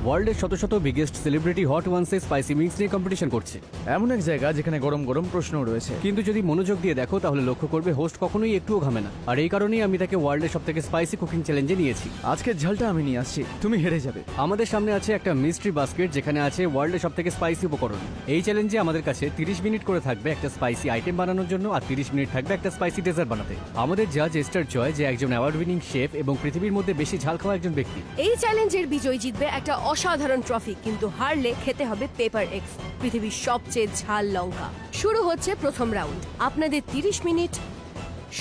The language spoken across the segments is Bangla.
ওয়ার্ল্ডের শত শত বিগেস্ট সেলিব্রিটি হট ওয়ান্সে স্পাইসি উইংস নিয়ে কম্পিটিশন করছে। এমন এক জায়গা যেখানে গরম গরম প্রশ্ন রয়েছে, কিন্তু যদি মনোযোগ দিয়ে দেখো তাহলে লক্ষ্য করবে হোস্ট কখনোই একটুও ঘামে না। আর এই কারণেই আমি তাকে ওয়ার্ল্ডের সবথেকে স্পাইসি কুকিং চ্যালেঞ্জে নিয়েছি। আজকের ঝালটা আমি নিয়ে আসছি, তুমি হেরে যাবে। আমাদের সামনে আছে একটা মিস্ট্রি বাস্কেট যেখানে আছে ওয়ার্ল্ডের সবথেকে স্পাইসি উপকরণ। এই চ্যালেঞ্জে আমাদের কাছে 30 মিনিট করে থাকবে একটা স্পাইসি আইটেম বানানোর জন্য, আর 30 মিনিট থাকবে একটা স্পাইসি ডেজার্ট বানাতে। আমাদের জাজ এস্টার জয়, যে একজন অ্যাওয়ার্ড উইনিং শেফ এবং পৃথিবীর মধ্যে বেশি ঝাল খাওয়া একজন ব্যক্তি। এই চ্যালেঞ্জের বিজয়ী জিতবে একটা অসাধারণ ট্রফি, কিন্তু হারলে খেতে হবে পেপার এক্স, পৃথিবীর সবচেয়ে ঝাল লঙ্কা। শুরু হচ্ছে প্রথম রাউন্ড। আপনাদের 30 মিনিট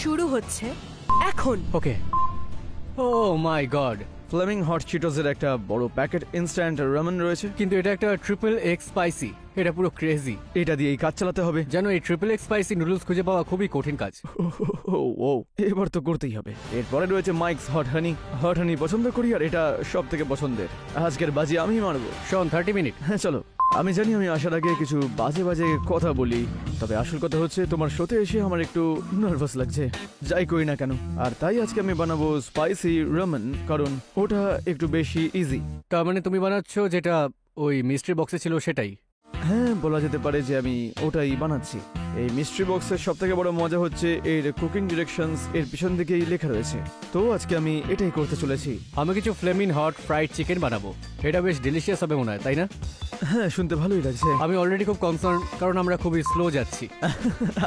শুরু হচ্ছে এখন। ওকে। ও মাই গড, ফ্লেমিং হট চিটোজের একটা বড় প্যাকেট ইনস্ট্যান্ট রামেন রয়েছে, কিন্তু এটা একটা ট্রিপল এক্স স্পাইসি। এটা পুরো ক্রেজি। এটা দিয়েই কাজ চালাতে হবে। জানো, এই ট্রিপল এক্স স্পাইসি নুডলস খুঁজে পাওয়া খুবই কঠিন কাজ। ও এবার তো করতেই হবে। এরপরে রয়েছে মাইকস হট হানি। হট হানি পছন্দ করি আর এটা সব থেকে পছন্দের। আজকের বাজি আমি মারবো। শোন, 30 মিনিট। হ্যাঁ চলো। আমি জানি আমি আসার আগে কিছু বাজে বাজে কথা বলি, তবে আসল কথা হচ্ছে তোমার শোতে এসে আমার একটু নার্ভাস লাগছে, যাই করি না কেন। আর তাই আজকে আমি বানাবো স্পাইসি রামেন, কারণ ওটা একটু বেশি ইজি। তার মানে তুমি বানাচ্ছ যেটা ওই মিস্ট্রি বক্সে ছিল সেটাই? হ্যাঁ, বলা যেতে পারে যে আমি ওটাই বানাচ্ছি। এই মিস্ট্রি বক্সের সব থেকে বড় মজা হচ্ছে এর কুকিং ডিরেকশনস এর পিছন দিকেই লেখা রয়েছে। তো আজকে আমি এটাই করতে চলেছি। আমি কিছু ফ্লেমিং হট ফ্রাইড চিকেন বানাবো। এটা বেশ ডিলিশিয়াস হবে মনে হয়, তাই না? হ্যাঁ, শুনতে ভালোই লাগছে। আমি অলরেডি খুব কনসার্ন, কারণ আমরা খুবই স্লো যাচ্ছি।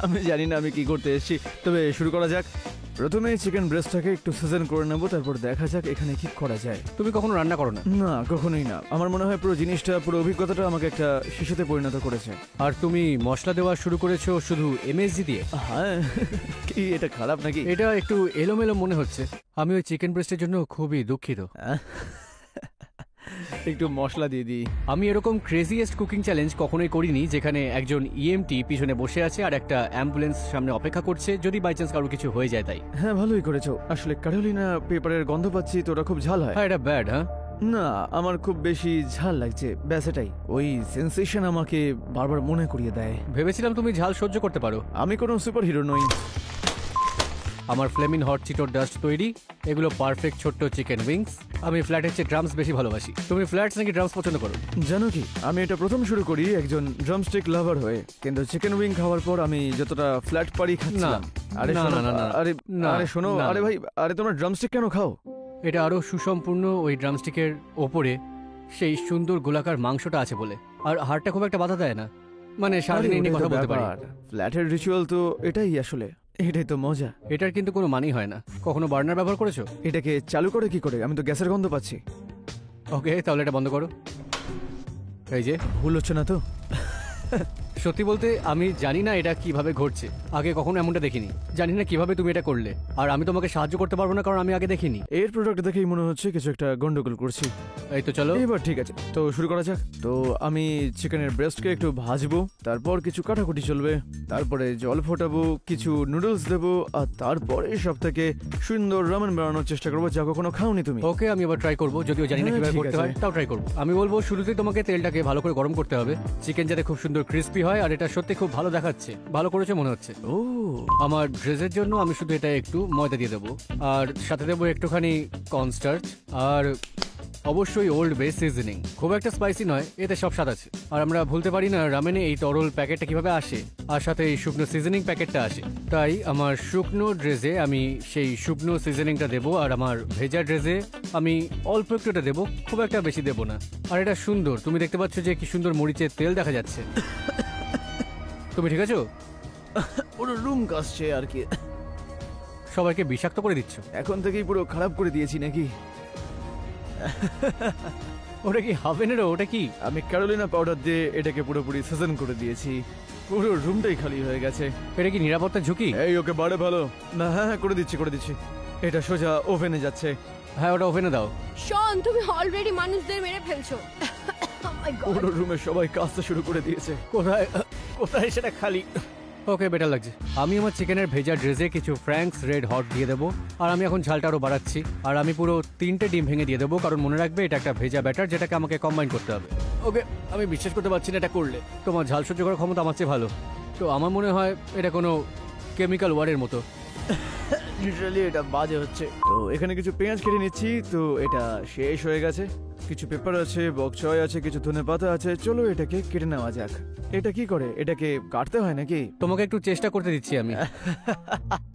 আমি জানি না আমি কি করতে এসেছি, তবে শুরু করা যাক। প্রথমে চিকেন ব্রেস্টটাকে একটু সিজন করে নেবো, তারপর দেখা যাক এখানে কি করা যায়। তুমি কখনো রান্না করো না? না, কখনোই না। আমার মনে হয় পুরো জিনিসটা, পুরো অভিজ্ঞতাটা আমাকে একটা শিশুতে পরিণত করেছে। আর তুমি মশলা দেওয়া শুরু করেছো শুধু এমএসজি দিয়ে? হ্যাঁ, কি এটা খারাপ নাকি? এটা একটু এলোমেলো মনে হচ্ছে। আমি ওই চিকেন ব্রেস্টের জন্য খুবই দুঃখিত। একটু মশলা দিয়ে দিই। আমি এরকম ক্রেজিয়েস্ট কুকিং চ্যালেঞ্জ কখনোই করিনি, যেখানে একজন ইএমটি পিছনে বসে আছে আর একটা অ্যাম্বুলেন্স সামনে অপেক্ষা করছে যদি বাই চান্স কারো কিছু হয়ে যায়। তাই হ্যাঁ, ভালোই করেছো। আসলে ক্যারোলিনা পেপারের গন্ধ পাচ্ছি, তো ওটা খুব ঝাল হয়। হ্যাঁ, এটা ব্যাড। হ্যাঁ না, আমার খুব বেশি ঝাল লাগছে, ব্যাস এটাই। ওই সেন্সেশন আমাকে বারবার মনে করিয়ে দেয়। ভেবেছিলাম তুমি ঝাল সহ্য করতে পারো। আমি কোনো সুপার হিরো নই। আমার ফ্লেমিং হট চিটোর ডাস্ট তৈরি। এগুলো পারফেক্ট ছোট্ট চিকেন উইংস। আমি ফ্ল্যাটের চেয়ে ড্রামস বেশি ভালোবাসি। তুমি ফ্ল্যাটস নাকি ড্রামস পছন্দ করো? জানো কি, আমি এটা প্রথম শুরু করি একজন ড্রামস্টিক লাভার হয়ে, কিন্তু চিকেন উইং খাওয়ার পর আমি যতটা ফ্ল্যাট পারি খাচ্ছিলাম। আরে শোনো, আরে শোনো, আরে ভাই, আরে তোমরা ড্রামস্টিক কেন খাও? এটা আরো সুসম্পূর্ণ ওই ড্রামস্টিকের ওপরে সেই সুন্দর গোলাকার মাংসটা আছে বলে। আর হাড়টা খুব একটা বাধা দেয় না, মানে সারাদিন এই কথা বলতে পারি। ফ্ল্যাটের রিচুয়াল তো এটাই, আসলে এটাই তো মজা। এটার কিন্তু কোনো মানেই হয় না। কখনো বার্নার ব্যবহার করেছো? এটাকে চালু করে কি করে? আমি তো গ্যাসের গন্ধ পাচ্ছি। ওকে, তাহলে এটা বন্ধ করো। এই যে, ভুল হচ্ছে না তো? সত্যি বলতে আমি জানি না এটা কিভাবে ঘটছে। আগে কখনো এমনটা দেখিনি। জানি না কিভাবে তুমি এটা করলে, আর আমি তোমাকে সাহায্য করতে পারবো না কারণ আমি আগে দেখিনি। এর প্রোডাক্ট দেখেই মনে হচ্ছে কিছু একটা গন্ডগোল করছি। এই তো চলো এবার ঠিক আছে, তো শুরু করা যাক। তো আমি চিকেনের ব্রেস্টকে একটু ভাজবো, তারপর কিছু কাটাকুটি চলবে, তারপরে জল ফোটাবো, কিছু নুডলস দেবো, আর তারপরে সব থেকে সুন্দর রামেন বানানোর চেষ্টা করবো, যা কখনো খাওনি তুমি। ওকে, আমি এবার ট্রাই করবো, যদিও জানি না কিভাবে করতে হয়, তাও ট্রাই করবো। আমি বলবো শুরুতেই তোমাকে তেলটাকে ভালো করে গরম করতে হবে, চিকেন যাতে খুব সুন্দর ক্রিস্পি হয়। আর এটা সত্যি খুব ভালো দেখাচ্ছে, ভালো করেছে মনে হচ্ছে। ও, আমার ড্রেসের জন্য আমি শুধু এটা একটু ময়দা দিয়ে দেবো, আর সাথে দেবো একটুখানি কর্নস্টার্চ, আর অবশ্যই ওল্ড বেস সিজনিং। খুব একটা স্পাইসি নয়, এতে সব স্বাদ আছে। আর আমরা ভুলতে পারি না রামেনে এই তরল প্যাকেটটা কিভাবে আসে, আর সাথে এই শুকনো সিজনিং প্যাকেটটা আসে। তাই আমার শুকনো ড্রেসে আমি সেই শুকনো সিজনিংটা দেবো, আর আমার ভেজা ড্রেসে আমি অল্প একটুটা দেবো, খুব একটা বেশি দেবো না। আর এটা সুন্দর, তুমি দেখতে পাচ্ছ যে কি সুন্দর মরিচের তেল দেখা যাচ্ছে। তুমি ঠিক আছো? পুরো রুম কাশছে আর কি। সবাইকে বিষাক্ত করে দিচ্ছ। এখন থেকেই পুরো খারাপ করে দিয়েছি নাকি? ওটা কি হাভেনেরও? ওটা কি? আমি ক্যারোলিনা পাউডার দিয়ে এটাকে পুরোপুরি সিজন করে দিয়েছি। পুরো রুমটাই খালি হয়ে গেছে। এটা কি নিরাপত্তা ঝুঁকি? এই ওকে বাড়ে ভালো না। হ্যাঁ হ্যাঁ, করে দিচ্ছি। এটা সোজা ওভেনে যাচ্ছে। হ্যাঁ, ওটা ওভেনে দাও। শোন, তুমি অলরেডি মানুষদের মেরে ফেলছো। পুরো রুমে সবাই কাজটা শুরু করে দিয়েছে। কোথায় সেটা খালি। ওকে, বেটার লাগছে। আমি আমার চিকেনের ভেজা ড্রেসে কিছু ফ্র্যাঙ্কস রেড হট দিয়ে দেবো, আর আমি এখন ঝালটা আরও বাড়াচ্ছি। আর আমি পুরো 3টে ডিম ভেঙে দিয়ে দেবো, কারণ মনে রাখবে এটা একটা ভেজা ব্যাটার যেটাকে আমাকে কম্বাইন করতে হবে। ওকে, আমি বিশ্বাস করতে পারছি না এটা করলে। তোমার ঝাল সহ্য করার ক্ষমতা আমার চেয়ে ভালো। তো আমার মনে হয় এটা কোনো কেমিক্যাল ওয়ারের মতো। লিটারালি এটা বাজে হচ্ছে। তো এখানে কিছু পেঁয়াজ কেটে নিচ্ছি, তো এটা শেষ হয়ে গেছে। কিছু পেপার আছে, বক চয় আছে, কিছু ধনেপাতা আছে। চলো এটাকে কেটে নেওয়া যাক। এটা কি করে? এটাকে কাটতে হয় নাকি? তোমাকে একটু চেষ্টা করতে দিচ্ছি আমি।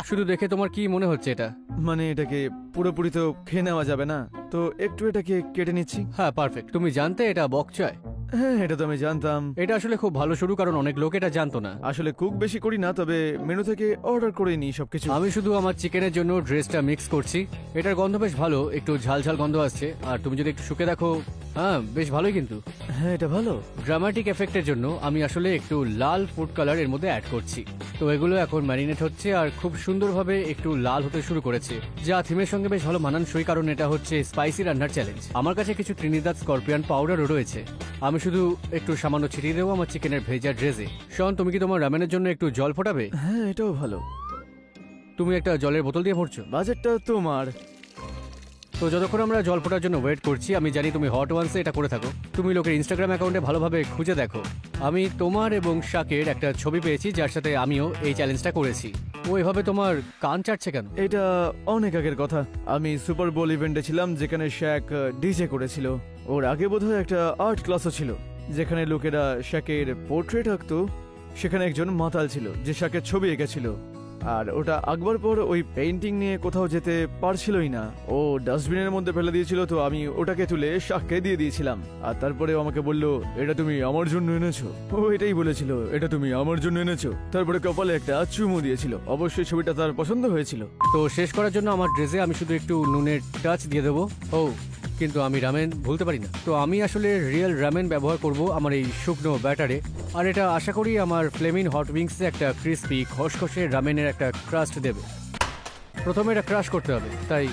শুধু দেখে তোমার কি মনে হচ্ছে এটা? মানে এটাকে পুরোপুরি তো খেয়ে নেওয়া যাবে না, তো একটু এটাকে কেটে নিচ্ছি। হ্যাঁ, পারফেক্ট। তুমি জানতে এটা বক চয়? হ্যাঁ, এটা তো আমি জানতাম। এটা আসলে খুব ভালো শুরু, কারণ অনেক লোক এটা জানতো না। আসলে কুক বেশি করি না, তবে মেনু থেকে অর্ডার করে নিই সবকিছু। আমি শুধু আমার চিকেনের জন্য ড্রেসটা মিক্স করছি। এটার গন্ধ বেশ ভালো, একটু ঝাল ঝাল গন্ধ আসছে। আর তুমি যদি একটু শুকে দেখো, হ্যাঁ বেশ ভালোই। কিন্তু হ্যাঁ, এটা ভালো। ড্রামাটিক এফেক্টের জন্য আমি আসলে একটু লাল ফুড কালার এর মধ্যে অ্যাড করছি। তো এগুলো এখন ম্যারিনেট হচ্ছে আর খুব সুন্দরভাবে একটু লাল হতে শুরু করেছে, যা থিমের সঙ্গে বেশ ভালো মানানসই, কারণ এটা হচ্ছে স্পাইসি রান্নার চ্যালেঞ্জ। আমার কাছে কিছু ত্রিনিদাদ স্করপিয়ন পাউডারও রয়েছে। আমি শুধু একটু সামান্য ছিটিয়ে দেবো আমার চিকেনের ভেজা ড্রেসে। শন, তুমি কি তোমার রামেনের জন্য একটু জল ফোটাবে? হ্যাঁ, এটাও ভালো। তুমি একটা জলের বোতল দিয়ে ভরছো? বাজেটটা তোমার। তো যতক্ষণ আমরা জল ফোটার জন্য ওয়েট করছি, আমি জানি তুমি হট ওয়ান্সে এটা করে থাকো। তুমি লোকের ইনস্টাগ্রাম অ্যাকাউন্টে ভালোভাবে খুঁজে দেখো। আমি তোমার এবং শাকের একটা ছবি পেয়েছি, যার সাথে আমিও এই চ্যালেঞ্জটা করেছি। ও এভাবে তোমার কান চাটছে কেন? এটা অনেক আগের কথা। আমি সুপার বোল ইভেন্টে ছিলাম, যেখানে শ্যাক ডিজে করেছিল। ওর আগে বোধহয় একটা আর্ট ক্লাসও ছিল, যেখানে লোকেরা শ্যাকের পোর্ট্রেট আঁকতো। সেখানে একজন মাতাল ছিল যে শ্যাকের ছবি এঁকেছিল, আর ওটা আঁকবার পর ওই পেইন্টিং নিয়ে কোথাও যেতে পারছিলই না। ও ডাস্টবিনের মধ্যে ফেলে দিয়েছিল, তো আমি ওটাকে তুলে শাককে দিয়ে দিয়েছিলাম। আর তারপরে ও আমাকে বলল, এটা তুমি আমার জন্য এনেছো। ও এটাই বলেছিল, এটা তুমি আমার জন্য এনেছো। তারপরে কপালে একটা চুমু দিয়েছিল। অবশ্যই ছবিটা তার পছন্দ হয়েছিল। তো শেষ করার জন্য আমার ড্রেসে আমি শুধু একটু নুনের টাচ দিয়ে দেবো। ও, কিন্তু আমি রামেন ভুলতে পারি না। তো আমি আসলে রিয়েল রামেন ব্যবহার করব আমার এই শুকনো ব্যাটারে। আর এটা আশা করি আমার ফ্লেমিং হট উইংসে একটা ক্রিস্পি খসখসে রামেনের একটা ক্রাস্ট দেবে। প্রথমে এটা ক্রাশ করতে হবে, তাই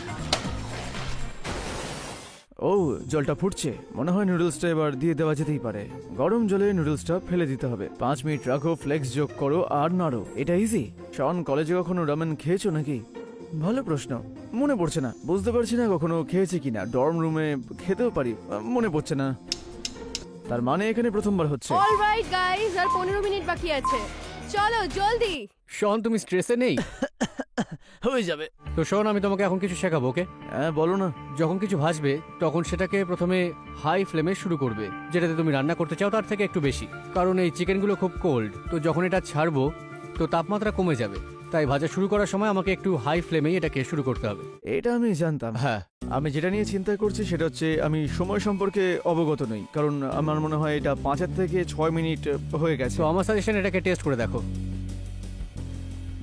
ও, জলটা ফুটছে। মনে হয় নুডলসটা এবার দিয়ে দেওয়া যেতেই পারে। গরম জলে নুডলসটা ফেলে দিতে হবে। 5 মিনিট রাখো, ফ্লেক্স যোগ করো আর নাড়ো। এটা ইজি। শন, কলেজে কখনো রামেন খেয়েছো নাকি? ভালো প্রশ্ন। মনে পড়ছে না, বুঝতে পারছি না কখনো খেয়েছি কিনা। ডর্ম রুমে খেতেও পারি, মনে পড়ছে না। তার মানে এখানে প্রথমবার হচ্ছে। অলরাইট গাইস, আর 15 মিনিট বাকি আছে। চলো জলদি। শন, তুমি স্ট্রেসে নেই? হয়ে যাবে। তো শোন, আমি তোমাকে এখন কিছু শেখাবো, ওকে? হ্যাঁ, বলো না। যখন কিছু ভাজবে তখন সেটাকে প্রথমে হাই ফ্লেমে শুরু করবে, যেটাতে তুমি রান্না করতে চাও তার থেকে একটু বেশি, কারণ এই চিকেনগুলো খুব কোল্ড। তো যখন এটা ছাড়বো তো তাপমাত্রা কমে যাবে, তাই ভাজা শুরু করার সময় আমাকে একটু হাই ফ্লেমেই এটাকে শুরু করতে হবে। এটা আমি জানতাম। হ্যাঁ, আমি যেটা নিয়ে চিন্তা করছি সেটা হচ্ছে আমি সময় সম্পর্কে অবগত নই, কারণ আমার মনে হয় এটা 5 থেকে 6 মিনিট হয়ে গেছে। তো আমার সাজেশন এটাকে টেস্ট করে দেখো।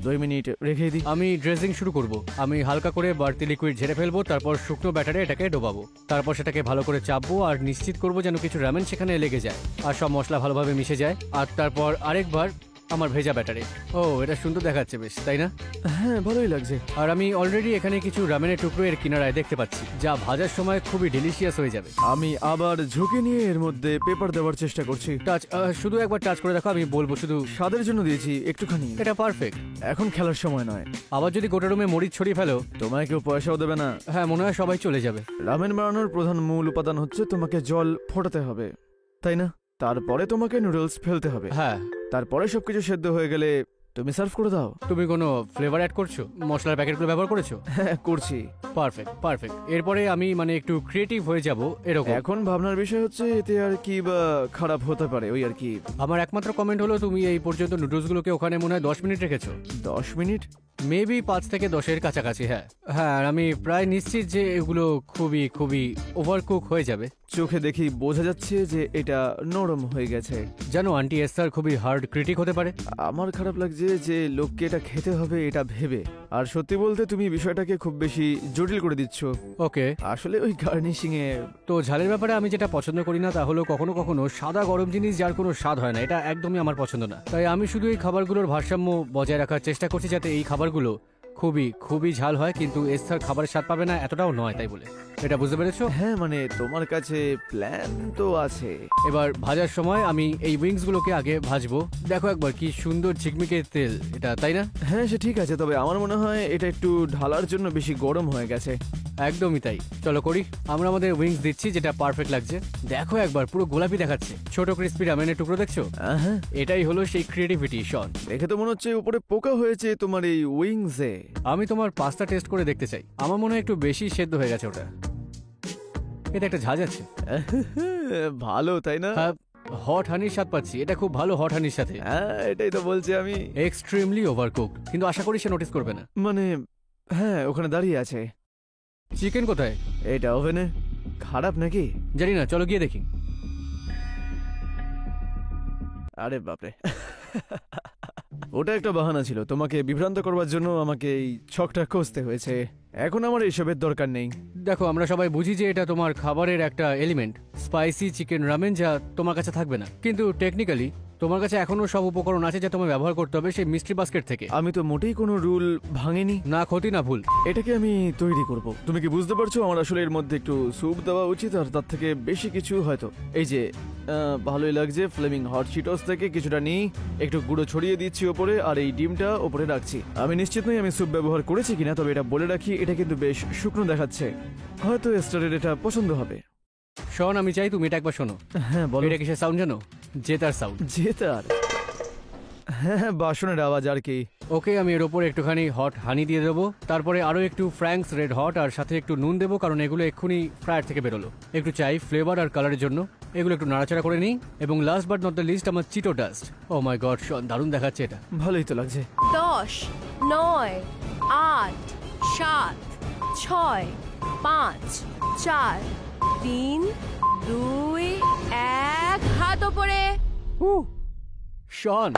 2 মিনিট রেখে দিই। আমি ড্রেসিং শুরু করব। আমি হালকা করে বাড়তি লিকুইড ঝেড়ে ফেলবো, তারপর শুকনো ব্যাটারে এটাকে ডোবাবো। তারপর সেটাকে ভালো করে চাপবো আর নিশ্চিত করবো যেন কিছু রামেন সেখানে লেগে যায় আর সব মশলা ভালোভাবে মিশে যায়। আর তারপর আরেকবার আমার ভেজা ব্যাটারে। ও, এটা সুন্দর দেখাচ্ছে বেশ, তাই না? হ্যাঁ, ভালোই লাগছে। আর আমি অলরেডি এখানে কিছু রামেনের টুকরো এর কিনারায় দেখতে পাচ্ছি, যা ভাজার সময় খুবই ডেলিশিয়াস হয়ে যাবে। আমি আবার ঝুঁকে নিয়ে এর মধ্যে পেপার দেওয়ার চেষ্টা করছি। টাচ, শুধু একবার টাচ করে দেখো, আমি বলবো শুধু। স্বাদের জন্য দিয়েছি একটুখানি। এটা পারফেক্ট। এখন খেলার সময় নয়। আবার যদি গোটা রুমে মরিচ ছড়িয়ে ফেলো, তোমায় কেউ পয়সাও দেবে না। হ্যাঁ, মনে হয় সবাই চলে যাবে। রামেন বানানোর প্রধান মূল উপাদান হচ্ছে তোমাকে জল ফোটাতে হবে, তাই না? তারপরে তোমাকে নুডলস ফেলতে হবে। হ্যাঁ, তারপরে সবকিছু সেদ্ধ হয়ে গেলে তুমি সার্ভ করে দাও। তুমি কোনো ফ্লেভার অ্যাড করছো? মশলার প্যাকেটগুলো ব্যবহার করেছো? হ্যাঁ, করছি। Perfect perfect. এরপরে আমি মানে একটু ক্রিয়েটিভ হয়ে যাব এরকম। এখন ভাবনার বিষয় হচ্ছে এতে আর কি বা খারাপ হতে পারে, ওই আর কি। আমার একমাত্র কমেন্ট হলো তুমি এই পর্যন্ত নুডলসগুলোকে ওখানে মনে হয় 10 মিনিট রেখেছো। 10 মিনিট? মেবি 5 থেকে 10-এর কাছাকাছি। হ্যাঁ হ্যাঁ, আর আমি প্রায় নিশ্চিত যে এগুলো খুবই খুবই ওভারকুক হয়ে যাবে। চোখে দেখি বোঝা যাচ্ছে যে এটা নরম হয়ে গেছে। জানো, আন্টি এস্থার খুবই হার্ড ক্রিটিক হতে পারে। আমার খারাপ লাগছে যে লোককে এটা খেতে হবে এটা ভেবে। আর সত্যি বলতে তুমি বিষয়টাকে খুব বেশি জটিল করে দিচ্ছ। ওকে, আসলে ওই গার্নিশিং এ। তো ঝালের ব্যাপারে আমি যেটা পছন্দ করি না তা হলো কখনো কখনো সাদা গরম জিনিস যার কোনো স্বাদ হয় না। এটা একদমই আমার পছন্দ না। তাই আমি শুধু এই খাবারগুলোর ভারসাম্য বজায় রাখার চেষ্টা করছি, যাতে এই খাবারগুলো খুবই খুবই ঝাল হয় কিন্তু এস্থার খাবারের স্বাদ পাবে না এতটাও নয়, তাই বলে। এটা বুঝতে পেরেছো? হ্যাঁ, মানে তোমার কাছে প্ল্যান তো আছে। এবার ভাজার সময় আমি এই উইংস গুলোকে আগে ভাজবো। দেখো একবার কি সুন্দর ঝিকমিকে তেল এটা, তাই না? হ্যাঁ, সে ঠিক আছে, তবে আমার মনে হয় এটা একটু ঢালার জন্য বেশি গরম হয়ে গেছে। একদমই তাই। চলো করি। আমরা আমাদের উইংস দিচ্ছি, যেটা পারফেক্ট লাগছে। দেখো একবার পুরো গোলাপি দেখাচ্ছে। ছোট ক্রিস্পি রামেনের টুকরো দেখছো? হ্যাঁ, এটাই হলো সেই ক্রিয়েটিভিটি, শন। দেখে তো মনে হচ্ছে উপরে পোকা হয়েছে তোমার এই উইংসে। আমি তোমার পাস্তা টেস্ট করে দেখতে চাই। আমার মনে হয় একটু বেশি সেদ্ধ হয়ে গেছে ওটা। এতে একটা ঝাঁজ আছে। ভালো তাই না? হ্যাঁ, হট হানির স্বাদ পাচ্ছি। এটা খুব ভালো হট হানির সাথে। হ্যাঁ, এটাই তো বলছি আমি। এক্সট্রিমলি ওভারকুক, কিন্তু আশা করি সে নোটিস করবে না। মানে হ্যাঁ, ওখানে দাঁড়িয়ে আছে। চিকেন কোথায়? এটা ওভেনে। খারাপ নাকি? জানি না, চলো গিয়ে দেখি। আরে বাপরে। ওটা একটা বাহানা ছিল, তোমাকে বিভ্রান্ত করবার জন্য আমাকে এই ছকটা কষতে হয়েছে। এখন আমার এইসবের দরকার নেই। দেখো, আমরা সবাই বুঝি যে এটা তোমার খাবারের একটা এলিমেন্ট, স্পাইসি চিকেন রামেন, যা তোমার কাছে থাকবে না। কিন্তু টেকনিক্যালি তোমার কাছে এখনো সব উপকরণ আছে যা তোমায় ব্যবহার করতে হবে সেই মিস্ট্রি বাস্কেট থেকে। আমি তো মোটেই কোনো রুল ভাঙিনি। না ক্ষতি না ভুল। এটাকে আমি তৈরি করব। তুমি কি বুঝতে পারছো আমার আসলে এর মধ্যে একটু স্যুপ দেওয়া উচিত, আর তার থেকে বেশি কিছু হয়তো। এই যে ভালোই লাগছে, ফ্লেমিং হট চিটোস থেকে কিছুটা নিই, একটু গুঁড়ো ছড়িয়ে দিচ্ছি ওপরে, আর এই ডিমটা ওপরে রাখছি। আমি নিশ্চিত নই আমি স্যুপ ব্যবহার করেছি কিনা, তবে এটা বলে রাখি এটা কিন্তু বেশ শুকনো দেখাচ্ছে। হয়তো এস্টারের এটা পছন্দ হবে। শোন, আমি চাই তুমি এটা একবার শোনো। হ্যাঁ বলো। এটা কিসের সাউন্ড জানো? জেতার সাউন্ড। জেতার? হ্যাঁ, বাসনের আওয়াজ আর কি। ওকে, আমি এর ওপর একটুখানি হট হানি দিয়ে দেবো, তারপরে আরো একটু ফ্র্যাঙ্কস রেড হট, আর সাথে একটু নুন দেবো, কারণ এগুলো এক্ষুনি ফ্রায়ার থেকে বেরোলো। একটু চাই ফ্লেভার আর কালারের জন্য। এগুলো একটু নাড়াচাড়া করে নিই, এবং last but not the least আমার চিটো ডাস্ট। ও মাই গড শন, দারুণ দেখাচ্ছে এটা। ভালোই তো লাগছে। 10, 9, 8, 7, 6, 5, 4, 3, 2, 1, হাত ওপরে। শন,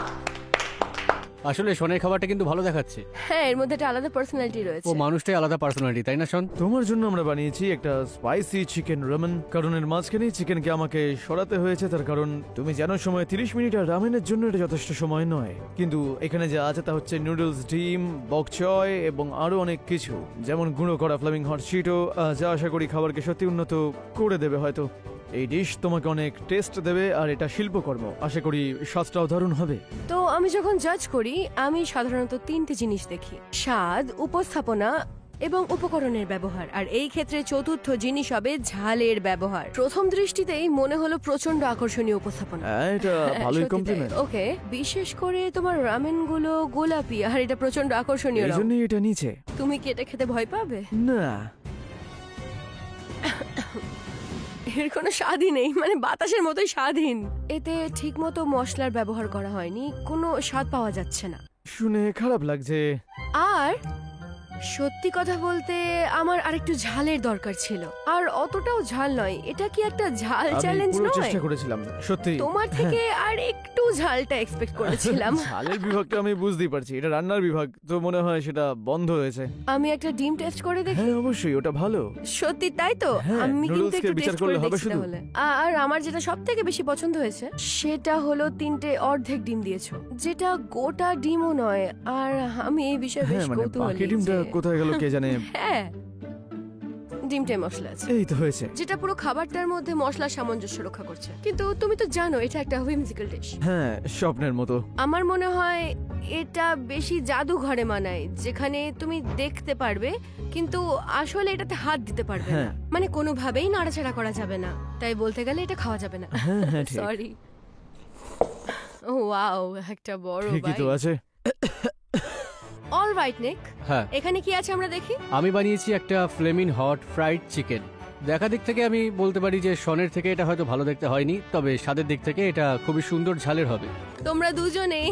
আসলে শনের খাবারটা কিন্তু ভালো দেখাচ্ছে। হ্যাঁ, এর মধ্যে একটা আলাদা পার্সোনালিটি ও রয়েছে। মানুষটাই আলাদা পার্সোনালিটি, তাই না শন? তোমার জন্য আমরা বানিয়েছি একটা স্পাইসি চিকেন রামেন, কারণ এর মাঝখানেই চিকেনকে আমাকে সরাতে হয়েছে। তার কারণ তুমি জানো সময় 30 মিনিট, আর রামেনের জন্য এটা যথেষ্ট সময় নয়। কিন্তু এখানে যা আছে তা হচ্ছে নুডলস, ডিম, বক চয় এবং আরো অনেক কিছু, যেমন গুঁড়ো করা ফ্লেমিং হট চিটো, যা আশা করি খাবারকে সত্যি উন্নত করে দেবে। হয়তো এই ডিশ তোমাকে অনেক টেস্ট দেবে, আর এটা শিল্পকর্ম। আশা করি স্বাদটাও দারুণ হবে। তো আমি যখন জাজ করি আমি সাধারণত 3টে জিনিস দেখি: স্বাদ, উপস্থাপনা এবং উপকরণের ব্যবহার। আর এই ক্ষেত্রে চতুর্থ জিনিস হবে ঝালের ব্যবহার। প্রথম দৃষ্টিতেই মনে হলো প্রচন্ড আকর্ষণীয় উপস্থাপনা। হ্যাঁ, এটা ভালোই কমপ্লিমেন্ট। ওকে, বিশেষ করে তোমার রামেন গুলো গোলাপি, আর এটা প্রচন্ড আকর্ষণীয় এই রং। জন্যই এটা নিচে। তুমি কি এটা খেতে ভয় পাবে? না, এর কোনো স্বাদই নেই, মানে বাতাসের মতোই স্বাদহীন। এতে ঠিকমতো মশলার ব্যবহার করা হয়নি, কোনো স্বাদ পাওয়া যাচ্ছে না। শুনে খারাপ লাগছে। আর সত্যি কথা বলতে আমার আরেকটু ঝালের দরকার ছিল, আর অতটাও ঝাল নয়। এটা কি একটা ঝাল আমি চ্যালেঞ্জ পুরো নয়? চেষ্টা করেছিলাম সত্যি। তোমার থেকে আর একটু ঝালটা এক্সপেক্ট করেছিলাম। ঝালের বিভাগটা আমি বুঝতেই পারছি, এটা রান্নার বিভাগ, তো মনে হয় সেটা বন্ধ হয়েছে। আমি একটা ডিম টেস্ট করে দেখি। হ্যাঁ অবশ্যই, ওটা ভালো। সত্যি তাই তো? হ্যাঁ, আমি কিন্তু noodles কে একটু বিচার টেস্ট করলে করে হবে দেখছি শুধু। তাহলে। আর আমার যেটা সবথেকে বেশি পছন্দ হয়েছে সেটা হলো 3টে অর্ধেক ডিম দিয়েছো, যেটা গোটা ডিমও নয়। আর আমি এই বিষয়ে বেশ হ্যাঁ মানে কৌতূহলী বাকি ডিমটা যে- কোথায় গেল কে জানে। হ্যাঁ, ডিমটাই মশলা আছে, এই তো হয়েছে। যেটা পুরো খাবারটার মধ্যে মশলার সামঞ্জস্য রক্ষা করছে। কিন্তু তুমি তো জানো এটা একটা হুইমজিক্যাল ডিশ। হ্যাঁ, স্বপ্নের মতো। আমার মনে হয় এটা বেশি জাদুঘরে মানায়, যেখানে তুমি দেখতে পারবে কিন্তু আসলে এটাতে হাত দিতে পারবে না। হ্যাঁ। মানে কোনোভাবেই নাড়াচাড়া করা যাবে না। তাই বলতে গেলে এটা খাওয়া যাবে না। হ্যাঁ হ্যাঁ ঠিক। সরি। ও ওয়াও, একটা বড় ঠিকই তো বাইট। আছে। অলরাইট নিক, হ্যাঁ, এখানে কি আছে আমরা দেখি। আমি বানিয়েছি একটা ফ্লেমিং হট ফ্রাইড চিকেন। দেখা দিক থেকে আমি বলতে পারি যে শনের থেকে এটা হয়তো ভালো দেখতে হয়নি, তবে স্বাদের দিক থেকে এটা খুবই সুন্দর ঝালের হবে। তোমরা দুজনেই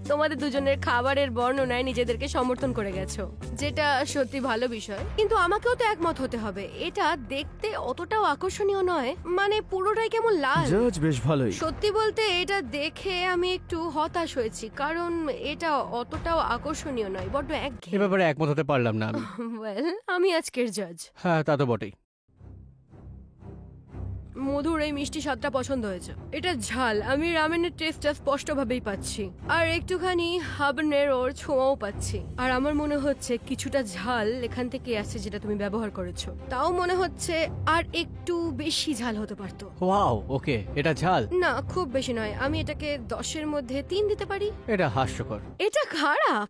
তোমাদের দুজনের খাবারের বর্ণনায় নিজেদেরকে সমর্থন করে গেছো, যেটা সত্যি ভালো বিষয়। কিন্তু আমাকেও তো একমত হতে হবে, এটা দেখতে অতটাও আকর্ষণীয় নয়। মানে পুরোটাই কেমন লাল। জাজ বেশ ভালোই। সত্যি বলতে এটা দেখে আমি একটু হতাশ হয়েছি, কারণ এটা অতটাও আকর্ষণীয় নয়, বড্ড এ একঘেয়ে। ব্যাপারে একমত হতে পারলাম না আমি। ওয়েল, আমি আজকের জাজ। হ্যাঁ, তা তো বটেই। মধুর এই মিষ্টি স্বাদটা পছন্দ হয়েছে। এটা ঝাল, আমি রামেনের টেস্টটা স্পষ্টভাবেই পাচ্ছি, আর একটুখানি হাবানেরোর ছোঁয়াও পাচ্ছি। আর আমার মনে হচ্ছে কিছুটা ঝাল এখান থেকে আসছে যেটা তুমি ব্যবহার করেছো। তাও মনে হচ্ছে আর একটু বেশি ঝাল হতে পারতো। ওয়াও, ওকে, এটা ঝাল? না, খুব বেশি নয়। আমি এটাকে 10-এর মধ্যে 3 দিতে পারি। এটা হাস্যকর। এটা খারাপ।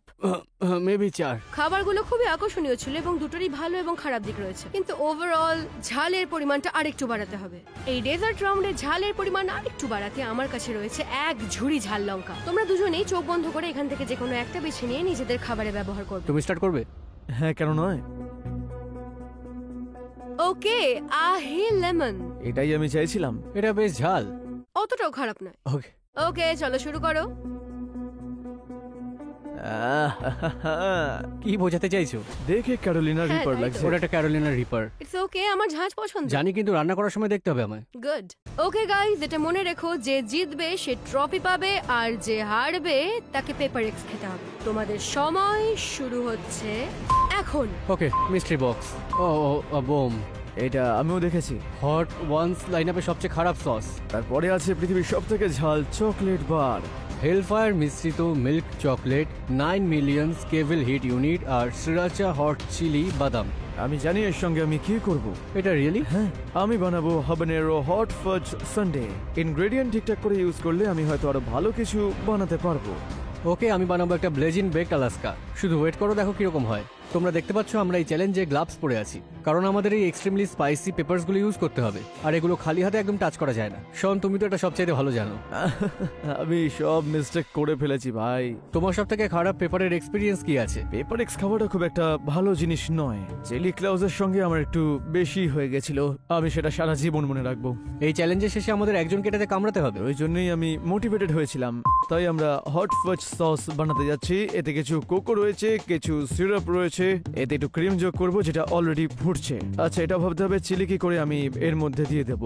মেবি 4। খাবারগুলো খুবই আকর্ষণীয় ছিল এবং দুটোরই ভালো এবং খারাপ দিক রয়েছে, কিন্তু ওভারঅল ঝালের পরিমাণটা আরেকটু বাড়াতে হবে। এই ডেজার্ট রাউন্ডে ঝালের পরিমাণ আরেকটু বাড়াতে আমার কাছে রয়েছে 1 ঝুড়ি ঝাল লঙ্কা। তোমরা দুজনেই চোখ বন্ধ করে এখান থেকে যে কোনো একটা বেছে নিয়ে নিজেদের খাবারে ব্যবহার করবে। তুমি স্টার্ট করবে? Oh, হ্যাঁ, কেন নয়। ওকে, আহে লেমন। এটাই আমি চাইছিলাম। এটা বেশ ঝাল। অতটাও খারাপ নয়। ওকে, ওকে, চলো শুরু করো। কি বোঝাতে চাইছো? দেখে ক্যারোলিনা হ্যাঁ, রিপার তাই তো। লাগছে। ওটা একটা ক্যারোলিনা রিপার। ইটস ওকে, আমার ঝাঁঝ পছন্দ। জানি, কিন্তু রান্না করার সময় দেখতে হবে আমায়। গুড। ওকে গাইস, এটা মনে রেখো, যে জিতবে সে ট্রফি পাবে আর যে হারবে তাকে পেপার এক্স খেতে হবে। তোমাদের সময় শুরু হচ্ছে এখন। ওকে, মিস্ট্রি বক্স। ও বোম। এটা আমিও দেখেছি। হট ওয়ান্স লাইনআপে সবচেয়ে খারাপ সস। তারপরে আছে পৃথিবীর সবথেকে ঝাল চকলেট বার। হেলফায়ার মিশ্রিত মিল্ক চকলেট, 9 মিলিয়ন কেভিল হিট ইউনিট আর শ্রীরাচা হট চিলি বাদাম। আমি জানি এর সঙ্গে আমি কি করব। এটা রিয়েলি? হ্যাঁ, আমি বানাবো হাবানেরো হট ফাজ সানডে। ইনগ্রেডিয়েন্ট ঠিকঠাক করে ইউজ করলে আমি হয়তো আরো ভালো কিছু বানাতে পারবো। ওকে, আমি বানাবো একটা ব্লেজিন বেকড আলাস্কা। শুধু ওয়েট করো, দেখো কিরকম হয়। তোমরা দেখতে পাচ্ছ আমরা এই চ্যালেঞ্জে গ্লাভস পরে আছি, কারণ আমাদের এই এক্সট্রিমলি স্পাইসি পেপারসগুলো ইউজ করতে হবে, আর এগুলো খালি হাতে একদম টাচ করা যায় না। শোন, তুমি তো এটা সবচাইতে ভালো জানো। আমি সব মিস্টেক করে ফেলেছি ভাই। তোমার সব থেকে খারাপ পেপারের এক্সপিরিয়েন্স কি আছে? পেপার এক্স খাওয়াটা খুব একটা ভালো জিনিস নয়। চেলি ক্লাউজের সঙ্গে আমার একটু বেশি হয়ে গেছিল। আমি সেটা সারা জীবন মনে রাখবো। এই চ্যালেঞ্জের শেষে আমাদের একজনকে এটাতে কামড়াতে হবে। ওই জন্যই আমি মোটিভেটেড হয়েছিলাম। তাই আমরা হট ফাজ সস বানাতে যাচ্ছি। এতে কিছু কোকো রয়েছে, কিছু সিরাপ রয়েছে, এতে একটু ক্রিম যোগ করব যেটা অলরেডি ফুটছে। আচ্ছা, এটা ভাবতে হবে চিলি কি করে আমি এর মধ্যে দিয়ে দেব।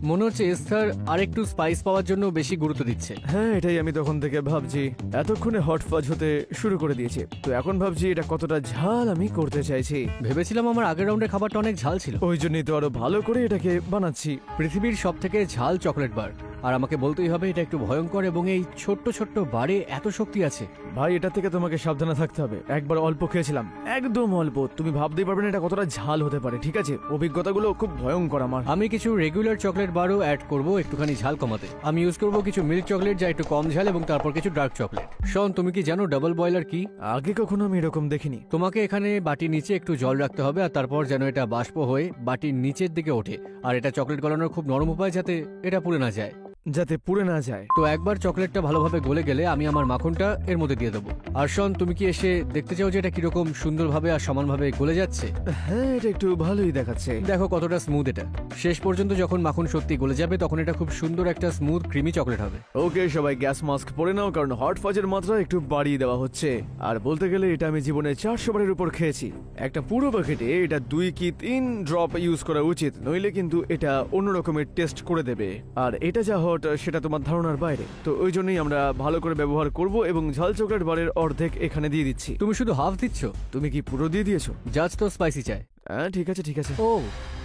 মনে হচ্ছে এস্থার আরেকটু স্পাইস পাওয়ার জন্য বেশি গুরুত্ব দিচ্ছে। হ্যাঁ, এটাই আমি তখন থেকে ভাবছি। এতক্ষণে হট ফাজ হতে শুরু করে দিয়েছে, তো এখন ভাবছি এটা কতটা ঝাল আমি করতে চাইছি। ভেবেছিলাম আমার আগের রাউন্ডের খাবারটা অনেক ঝাল ছিল। ওই জন্যই তো আরো ভালো করে এটাকে বানাচ্ছি। পৃথিবীর সব থেকে ঝাল চকলেট বার, আর আমাকে বলতেই হবে এটা একটু ভয়ঙ্কর, এবং এই ছোট্ট ছোট্ট বারে এত শক্তি আছে। ভাই, এটা থেকে তোমাকে সাবধানে থাকতে হবে। একবার অল্প খেয়েছিলাম, একদম অল্প। তুমি ভাবতেই পারবে না এটা কতটা ঝাল হতে পারে। ঠিক আছে, অভিজ্ঞতাগুলো খুব ভয়ঙ্কর আমার। আমি কিছু রেগুলার চকলেট বারও অ্যাড করব একটুখানি ঝাল কমাতে। আমি ইউজ করব কিছু মিল্ক চকলেট যা একটু কম ঝাল, এবং তারপর কিছু ডার্ক চকলেট। শোন, তুমি কি জানো ডাবল বয়লার কি? আগে কখনো আমি এরকম দেখিনি। তোমাকে এখানে বাটির নিচে একটু জল রাখতে হবে, আর তারপর যেন এটা বাষ্প হয়ে বাটির নিচের দিকে ওঠে। আর এটা চকলেট গলানোর খুব নরম উপায়, যাতে এটা পুড়ে না যায়। যাতে পুড়ে না যায়। তো একবার চকলেটটা ভালোভাবে গলে গেলে আমি আমার মাখনটা এর মধ্যে দিয়ে দেবো। আর শোন, তুমি কি এসে দেখতে চাও যে এটা কিরকম সুন্দরভাবে আর সমানভাবে গলে যাচ্ছে? হ্যাঁ, এটা একটু ভালোই দেখাচ্ছে। দেখো কতটা স্মুথ এটা। শেষ পর্যন্ত যখন মাখন সত্যি গলে যাবে তখন এটা খুব সুন্দর একটা স্মুথ ক্রিমি চকলেট হবে। ওকে, সবাই গ্যাস মাস্ক পরে নাও, কারণ হট ফাজের মাত্রা একটু বাড়িয়ে দেওয়া হচ্ছে। আর বলতে গেলে এটা আমি জীবনে 400 বারের উপর খেয়েছি। একটা পুরো প্যাকেটে এটা 2 কি 3 ড্রপ ইউজ করা উচিত, নইলে কিন্তু এটা অন্য রকমের টেস্ট করে দেবে। আর এটা যা হট সেটা তোমার ধারণার বাইরে। তো ওই জন্যই আমরা ভালো করে ব্যবহার করব, এবং ঝাল চকলেট বারের অর্ধেক এখানে দিয়ে দিচ্ছি। তুমি শুধু হাফ দিচ্ছ? তুমি কি পুরো দিয়ে দিয়েছো? জাজ তো স্পাইসি চায়। হ্যাঁ, ঠিক আছে ঠিক আছে। ও,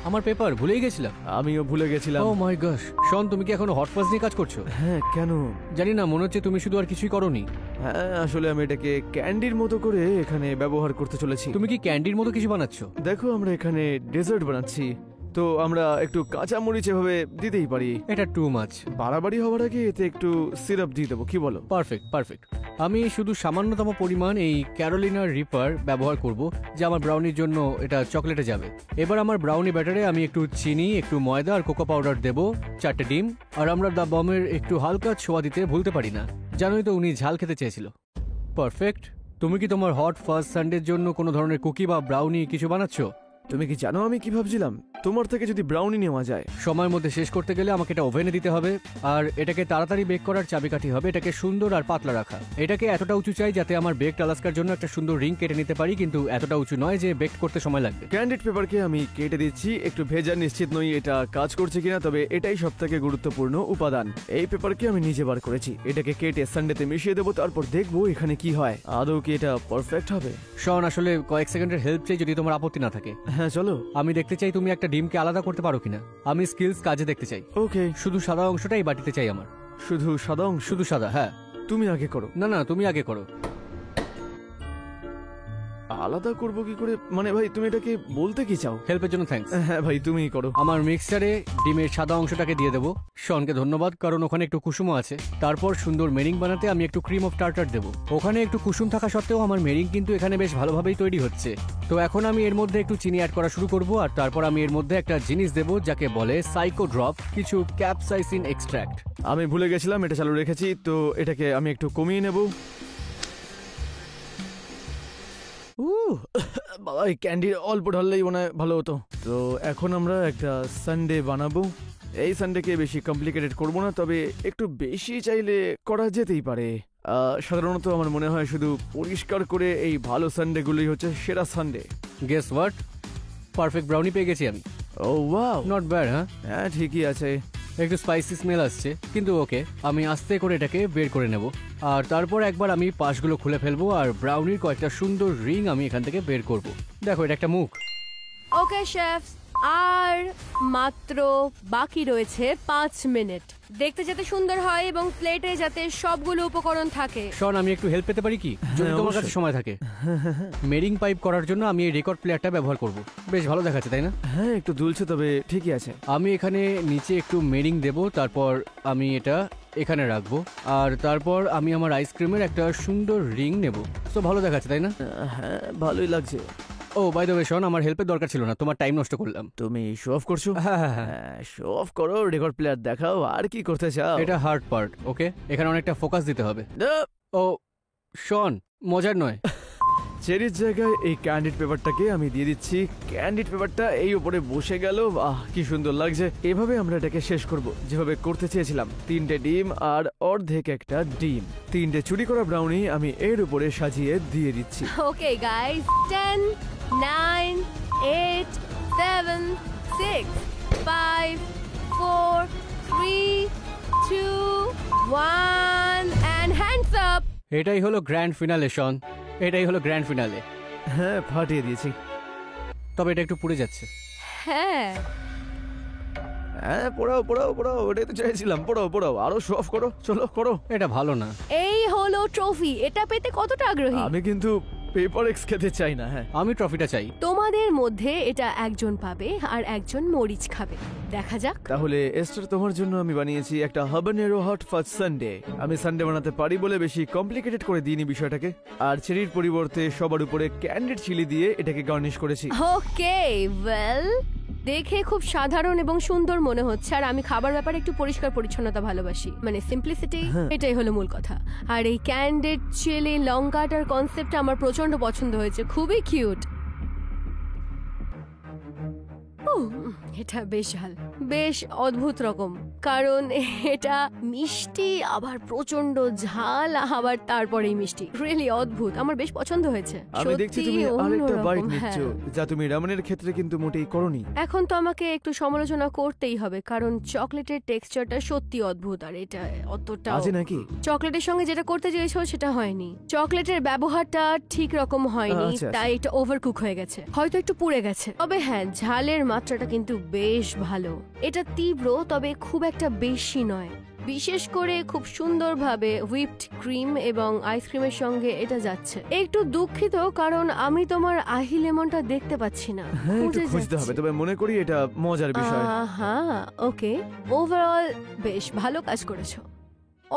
আমার পেপার ভুলেই গেছিলাম। আমিও ভুলে গেছিলাম। ও মাই গশ। শোন, তুমি কি এখনো হট ফাজ নিয়ে কাজ করছো? হ্যাঁ, কেন? জানি না, মনে হচ্ছে তুমি শুধু আর কিছুই করোনি। হ্যাঁ, আসলে আমি এটাকে ক্যান্ডির মতো করে এখানে ব্যবহার করতে চলেছি। তুমি কি ক্যান্ডির মতো কিছু বানাচ্ছ? দেখো, আমরা এখানে ডেজার্ট বানাচ্ছি, তো আমরা একটু কাঁচা মরিচ এভাবে দিতেই পারি। এটা টু মাচ। বাড়াবাড়ি হওয়ার আগে এতে একটু সিরাপ দিয়ে দেবো, কি বলো? Perfect perfect. আমি শুধু সামান্যতম পরিমাণ এই ক্যারোলিনা রিপার ব্যবহার করব, যে আমার ব্রাউনির জন্য এটা চকলেটে যাবে। এবার আমার ব্রাউনি ব্যাটারে আমি একটু চিনি, একটু ময়দা আর কোকো পাউডার দেবো, 4টে ডিম। আর আমরা দা বমের একটু হালকা ছোঁয়া দিতে ভুলতে পারি না। জানোই তো উনি ঝাল খেতে চেয়েছিল। পারফেক্ট। তুমি কি তোমার হট ফার্স্ট সানডের জন্য কোনো ধরনের কুকি বা ব্রাউনি কিছু বানাচ্ছো? তুমি কি জানো আমি কি ভাবছিলাম? তোমার থেকে যদি ব্রাউনি নেওয়া যায়, সময়ের মধ্যে শেষ করতে গেলে আমাকে এটা ওভেনে দিতে হবে, আর এটাকে তাড়াতাড়ি বেক করার চাবিকাঠি হবে এটাকে সুন্দর আর পাতলা রাখা। এটাকে এতটা উঁচু চাই যাতে আমার বেকড আলাস্কার জন্য একটা সুন্দর রিং কেটে নিতে পারি, কিন্তু এতটা উঁচু নয় যে বেক করতে সময় লাগবে। ক্যান্ডিড পেপারকে আমি কেটে দিচ্ছি। একটু ভেজা, নিশ্চিত নই এটা কাজ করছে কিনা, তবে এটাই সবথেকে গুরুত্বপূর্ণ উপাদান। এই পেপারকে আমি নিজে বার করেছি। এটাকে কেটে সানডেতে মিশিয়ে দেবো, তারপর দেখবো এখানে কি হয়। আদৌ কি এটা পারফেক্ট হবে? শোন, আসলে কয়েক সেকেন্ডের হেল্প চাই যদি তোমার আপত্তি না থাকে। হ্যাঁ, চলো। আমি দেখতে চাই তুমি একটা ডিমকে আলাদা করতে পারো কিনা। আমি স্কিলস কাজে দেখতে চাই। ওকে, শুধু সাদা অংশটাই বাটিতে চাই আমার। শুধু সাদা অংশ? শুধু সাদা, হ্যাঁ। তুমি আগে করো। না না, তুমি আগে করো। আলাদা করবো কি করে? মানে ভাই, তুমি এটাকে বলতে কি চাও? হেল্পের জন্য থ্যাঙ্কস। হ্যাঁ ভাই, তুমিই করো। আমার মিক্সচারে ডিমের সাদা অংশটাকে দিয়ে দেবো। শনকে ধন্যবাদ, কারণ ওখানে একটু কুসুমও আছে। তারপর সুন্দর মেরিং বানাতে আমি একটু ক্রিম অফ টার্টার দেবো। ওখানে একটু কুসুম থাকা সত্ত্বেও আমার মেরিং কিন্তু এখানে বেশ ভালোভাবেই তৈরি হচ্ছে। তো এখন আমি এর মধ্যে একটু চিনি অ্যাড করা শুরু করব, আর তারপর আমি এর মধ্যে একটা জিনিস দেবো যাকে বলে সাইকো ড্রপ, কিছু ক্যাপসাইসিন এক্সট্র্যাক্ট। আমি ভুলে গেছিলাম, এটা চালু রেখেছি, তো এটাকে আমি একটু কমিয়ে নেব। বাবা এই ক্যান্ডি অল্প ঢাললেই মনে হয় ভালো হতো। তো এখন আমরা একটা সানডে বানাবো। এই সানডেকে বেশি কমপ্লিকেটেড করবো না, তবে একটু বেশি চাইলে করা যেতেই পারে। সাধারণত আমার মনে হয় শুধু পরিষ্কার করে এই ভালো সানডেগুলোই হচ্ছে সেরা Sunday. Guess what, perfect brownie পেয়ে গেছি আমি। ও ওয়াও, নট ব্যাড। হ্যাঁ, হ্যাঁ ঠিকই আছে। একটু স্পাইসি স্মেল আসছে, কিন্তু ওকে, আমি আস্তে করে এটাকে বের করে নেব। আর তারপর একবার আমি পাশগুলো খুলে ফেলবো আর ব্রাউনির কয়েকটা সুন্দর রিং আমি এখান থেকে বের করব। দেখো, এটা একটা মুখ। ওকে শেফ, আর মাত্র বাকি রয়েছে 5 মিনিট। দেখতে যাতে সুন্দর হয় এবং প্লেটে যাতে সবগুলো উপকরণ থাকে। শন, আমি একটু হেল্প পেতে পারি কি, যদি তোমার কাছে অবশ্যই। সময় থাকে? মেরিং পাইপ করার জন্য আমি এই রেকর্ড প্লেয়ারটা ব্যবহার করব। বেশ ভালো দেখাচ্ছে, তাই না? হ্যাঁ একটু দুলছে, তবে ঠিকই আছে। আমি এখানে নিচে একটু মেরিং দেব, তারপর আমি এটা এখানে রাখবো, আর তারপর আমি আমার আইসক্রিমের একটা সুন্দর রিং নেব। তো ভালো দেখাচ্ছে, তাই না? হ্যাঁ ভালোই লাগছে। ও বাই দ্য ওয়ে শন, আমার হেল্পের দরকার ছিল না, তোমার টাইম নষ্ট করলাম। তুমি শো অফ করছো? হ্যাঁ হ্যাঁ হ্যাঁ, হ্যাঁ শো অফ করো, রেকর্ড প্লেয়ার দেখাও, আর কি করতে চাও? এটা হার্ড পার্ট। ওকে, এখানে অনেকটা ফোকাস দিতে হবে। আহ, ও শন, মজার নয়। চেরির জায়গায় এই ক্যান্ডিড পেপারটাকে আমি দিয়ে দিচ্ছি। ক্যান্ডিড পেপারটা এই উপরে বসে গেল। আহ কি সুন্দর লাগছে। এভাবে আমরা এটাকে শেষ করব যেভাবে করতে চেয়েছিলাম। 3টে ডিম আর অর্ধেক একটা ডিম, 3টে চুরি করা ব্রাউনি আমি এর উপরে সাজিয়ে দিয়ে দিচ্ছি। Okay guys, 10 9 8 7 6 5 4 3 2 1 and hands up. এটাই হলো গ্র্যান্ড ফিনালে শন, এটাই হলো গ্র্যান্ড ফিনালে। হ্যাঁ ফাটিয়ে দিয়েছি। তবে এটা একটু পুড়ে যাচ্ছে। হ্যাঁ, হ্যাঁ পোড়াও পোড়াও পোড়াও, ওটাই তো চাইছিলাম। পোড়াও পোড়াও, আরো শো অফ করো, চলো করো। এটা ভালো না। এই হলো ট্রফি। এটা পেতে কতটা আগ্রহী? আমি কিন্তু পেপার এক্স খেতে চাই না। হ্যাঁ আমি ট্রফিটা চাই। তোমাদের মধ্যে এটা একজন পাবে আর একজন মরিচ খাবে। দেখা যাক। তাহলে এস্টার, তোমার জন্য আমি বানিয়েছি একটা হাবানেরো হট ফাজ সানডে। আমি সানডে বানাতে পারি বলে বেশি কমপ্লিকেটেড করে দিইনি বিষয়টাকে। আর চেরির পরিবর্তে সবার উপরে ক্যান্ডিড চিলি দিয়ে এটাকে গার্নিশ করেছি। ওকে, ওয়েল, দেখে খুব সাধারণ এবং সুন্দর মনে হচ্ছে। আর আমি খাবার ব্যাপারে একটু পরিষ্কার পরিচ্ছন্নতা ভালোবাসি, মানে সিম্পলিসিটি, এটাই হলো মূল কথা। আর এই ক্যান্ডিড চিলি লঙ্কাটার কনসেপ্টটা আমার প্রচন্ড পছন্দ হয়েছে, খুবই কিউট। এটা বেশ ঝাল, বেশ অদ্ভুত রকম, কারণ এটা মিষ্টি আবার প্রচন্ড ঝাল, আবার তারপরেই মিষ্টি। রিয়েলি অদ্ভুত, আমার বেশ পছন্দ হয়েছে। আমি দেখছি তুমি সত্যিই আরেকটা বাইট অন্যরকম, নিচ্ছ, হ্যাঁ। যা তুমি রামেনের ক্ষেত্রে কিন্তু মোটেই করনি। এখন তো আমাকে একটু সমালোচনা করতেই হবে, কারণ চকলেটের টেক্সচারটা সত্যি অদ্ভুত, আর এটা অতটা আজই নাকি? চকলেটের সঙ্গে যেটা করতে চেয়েছো সেটা হয়নি। চকলেটের ব্যবহারটা ঠিক রকম হয়নি, আচ্ছা, আচ্ছা। তাই এটা ওভারকুক হয়ে গেছে, হয়তো একটু পুড়ে গেছে। তবে হ্যাঁ, ঝালের মাত্রাটা কিন্তু বেশ ভালো। এটা তীব্র, তবে খুব একটা বেশি নয়। বিশেষ করে খুব সুন্দরভাবে হুইপড ক্রিম এবং আইসক্রিমের সঙ্গে এটা যাচ্ছে। একটু দুঃখিত, কারণ আমি তোমার আহি লেমনটা দেখতে পাচ্ছি না। হ্যাঁ একটু খুঁজে খুঁজতে যাচ্ছি। হবে, তবে মনে করি এটা মজার বিষয়। হ্যাঁ, ওকে, ওভারঅল বেশ ভালো কাজ করেছো।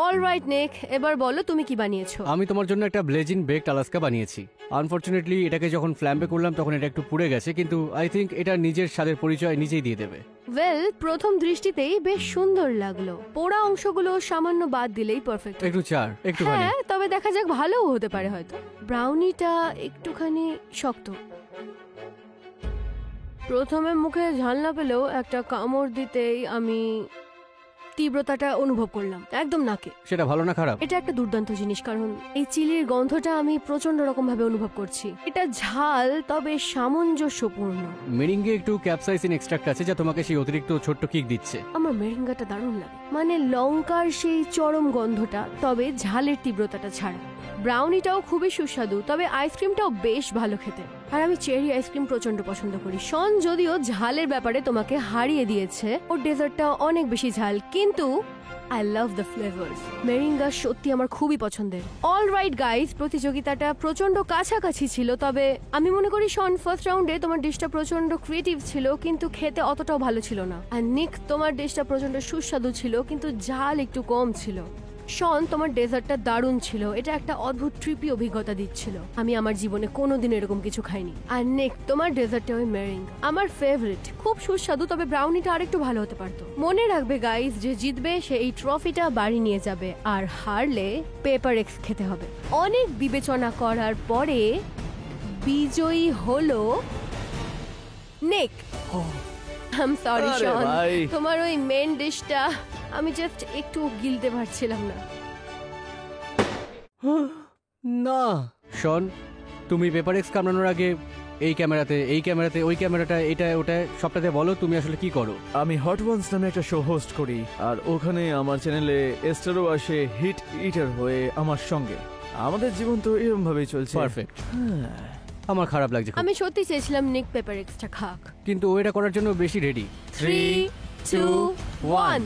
অলরাইট নেক, এবার বলো তুমি কি বানিয়েছো? আমি তোমার জন্য একটা ব্লেজিং বেকড আলাস্কা বানিয়েছি। আনফরচুনেটলি এটাকে যখন ফ্ল্যাম্বে করলাম তখন এটা একটু পুড়ে গেছে, কিন্তু আই থিঙ্ক এটা নিজের স্বাদের পরিচয় নিজেই দিয়ে দেবে। ওয়েল, প্রথম দৃষ্টিতেই বেশ সুন্দর লাগলো। পোড়া অংশগুলো সামান্য বাদ দিলেই পারফেক্ট। একটু চার, একটুখানি। হ্যাঁ, তবে দেখা যাক, ভালোও হতে পারে হয়তো। ব্রাউনিটা একটুখানি শক্ত। প্রথমে মুখে ঝাল না পেলেও একটা কামড় দিতেই আমি তীব্রতাটা অনুভব করলাম, একদম নাকে। সেটা ভালো না খারাপ? এটা একটা দুর্দান্ত জিনিস, কারণ এই চিলির গন্ধটা আমি প্রচন্ড রকম ভাবে অনুভব করছি। এটা ঝাল, তবে সামঞ্জস্যপূর্ণ। মেরিঙ্গে একটু ক্যাপসাইসিন এক্সট্রাক্ট আছে, যা তোমাকে সেই অতিরিক্ত ছোট্ট কিক দিচ্ছে। আমার মেরিঙ্গাটা দারুণ লাগে, মানে লঙ্কার সেই চরম গন্ধটা, তবে ঝালের তীব্রতাটা ছাড়া। ব্রাউনিটাও খুবই সুস্বাদু, তবে আইসক্রিমটাও বেশ ভালো খেতে। আর আমি চেরি আইসক্রিম প্রচন্ড পছন্দ করি। শন যদিও ঝালের ব্যাপারে তোমাকে হারিয়ে দিয়েছে, ওর ডেজার্টটা অনেক বেশি ঝাল, কিন্তু আই লাভ দ্য ফ্লেভার্স। মেরিঙ্গা সত্যি আমার খুবই পছন্দের। অলরাইট গাইস, প্রতিযোগিতাটা প্রচন্ড কাছাকাছি ছিল, তবে আমি মনে করি শন, ফার্স্ট রাউন্ডে তোমার ডিশটা প্রচন্ড ক্রিয়েটিভ ছিল, কিন্তু খেতে অতটাও ভালো ছিল না। আর নিক, তোমার ডিশটা প্রচন্ড সুস্বাদু ছিল, কিন্তু ঝাল একটু কম ছিল। শন, তোমার ডেজার্টটা দারুণ ছিল, এটা একটা অদ্ভুত ট্রিপি অভিজ্ঞতা দিচ্ছিল। আমি আমার জীবনে কোনোদিন এরকম কিছু খাইনি। আর নেক, তোমার ডেজার্টটা ওই মেরিঙ্গা আমার ফেভারিট, খুব সুস্বাদু, তবে ব্রাউনিটা আরেকটু ভালো হতে পারতো। মনে রাখবে গাইস, যে জিতবে সে এই ট্রফিটা বাড়ি নিয়ে যাবে, আর হারলে পেপার এক্স খেতে হবে। অনেক বিবেচনা করার পরে বিজয়ী হলো নিক। আই এম সরি আরে শন, ভাই। তোমার ওই মেন ডিশটা আমি জাস্ট একটু গিলতে পারছিলাম না। না শন, তুমি পেপার এক্স কামড়ানোর আগে এই ক্যামেরাতে ওই ক্যামেরাটা এটা ওটা সবটাতে বলো তুমি আসলে কি করো। আমি হট ওয়ান্স নামে একটা শো হোস্ট করি, আর ওখানে আমার চ্যানেলে এস্টারও আসে হিট ইটার হয়ে আমার সঙ্গে। আমাদের জীবন তো এরকম ভাবেই চলছে। পারফেক্ট। আমার খারাপ লাগছে খুব। আমি সত্যি চেয়েছিলাম নিক পেপার এক্সটা খাক। কিন্তু ও এটা করার জন্য বেশি রেডি। 3, 2, 1